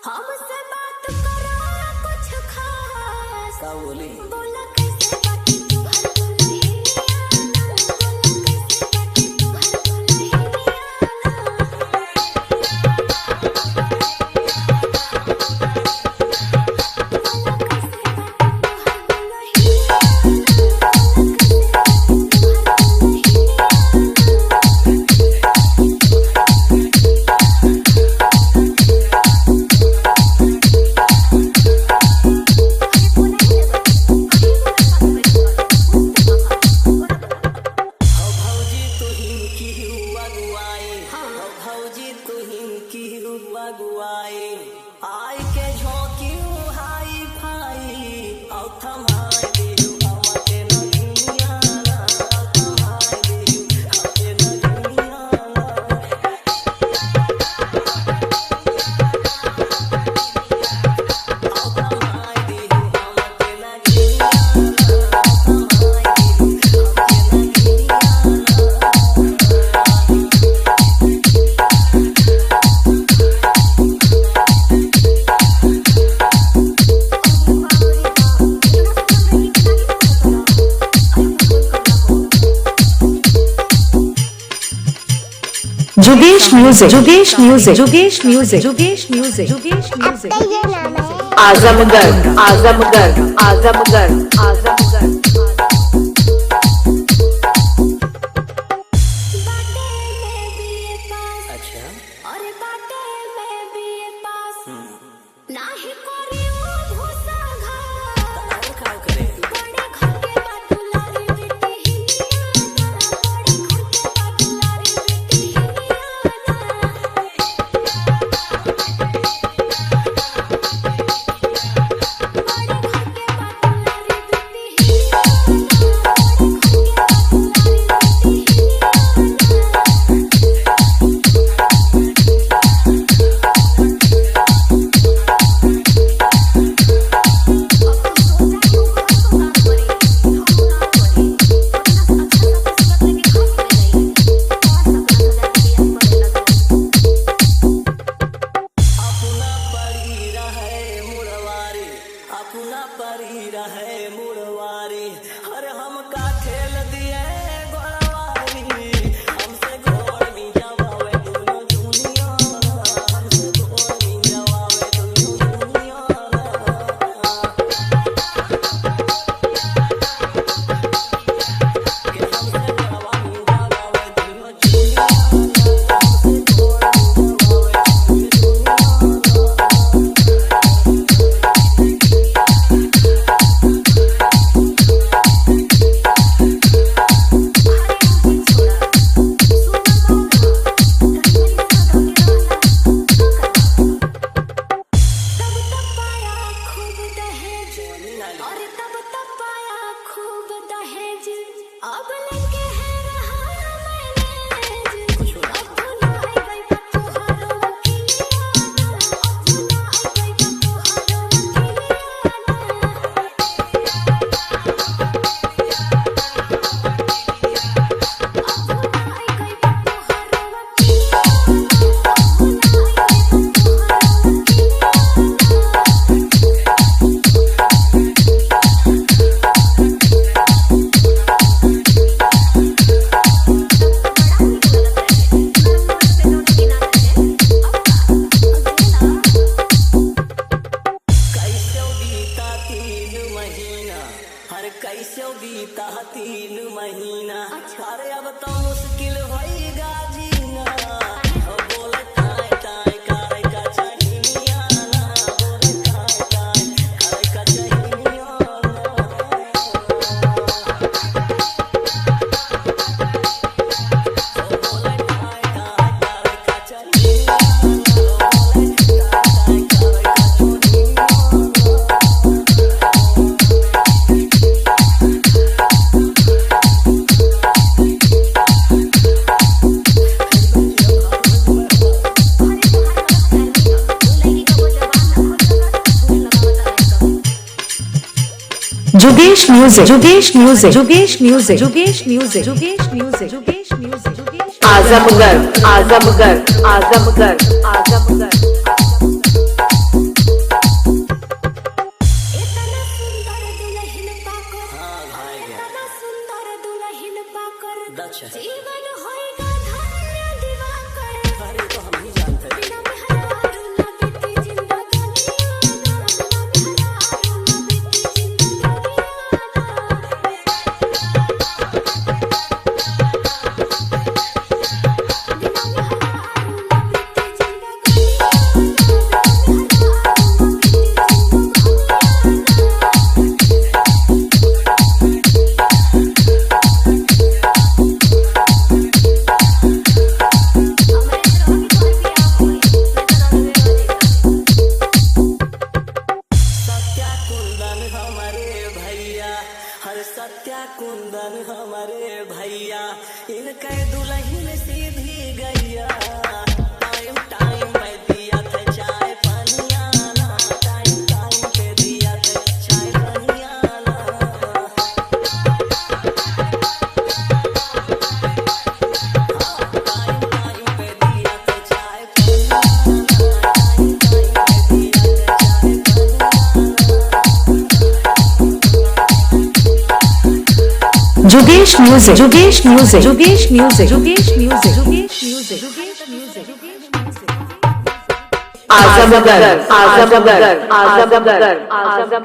हमसे बात करो कुछ खास। का बोली बोला कैसे बाकी तू हर दुल्हनिया बोला कैसे बाकी तू हर दुल्हनिया आई के झोंकी हाई फाई औ थमाई दियो हमके नगिनिया औ थमाई दियो हमके नगिनिया औ थमाई दियो हमके नगिनिया औ थमाई दियो हमके Jugesh Music, Jugesh Music, Jugesh Music, Jugesh Music, Jugesh Music. Azamgarh, Azamgarh, Azamgarh, Azamgarh. बाटे में भी ये पास अच्छा और बाटे में भी ये पास नाही करियो भूसा घास। और का करे बड़े घर के बाटुलारी बेटी हिनिया बड़े घर के बाटुलारी बेटी अपना परी रहे मुड़वारी अरे हम का खेल दिए गोड़वारी हमसे घोड़ भी जवावे दुनिया दुनिया हमसे घोड़ भी जवावे दुनिया दुनिया कि हमसे घोड़वा भी जवावे दुनिया दुनिया हमसे घोड़ भी जवावे और तब तब पाया खूब दहेज अब लेके है रहा मैंने कुछ हो अब भुला गई बच्चों हर वकीलिया अब भुला गई बच्चों हर कैसे बीता 3 महीना अरे अब तो मुश्किल होएगा जीना बोल टाय टाय करे का चाहिया बोल टाय टाय करे का चाहिया बोल टाय टाय करे का चाहिया बोल टाय टाय करे का चाहिया Jugesh Music, Jugesh Music, Jugesh Music, Jugesh Music, Jugesh Music, Jugesh Music, Jugesh. Azamgarh, Azamgarh, Azamgarh, Azamgarh. अच्छा जीवन होएगा धन्य दिवाकर। अरे तो हम ही जानते हैं। बिना मेहरारू ना बीती जिंदगानिया ना, बिना मेहरारू ना बीती जिंदगानिया ना। सत्या कुंदन हमारे भैया, हर सत्या कुंदन हमारे भैया, इनके दुल्हन सीधी गैया। टाइम टाइम पे दिया था चाय पनिया ना, टाइम टाइम पे दिया था चाय पनिया ना। टाइम टाइम पे दिया था चाय पनिया ना, टाइम टाइम पे दिया था चाय जुगेश music जुगेश music जुगेश music जुगेश music जुगेश music जुगेश music Azamgarh Azamgarh Azamgarh Azamgarh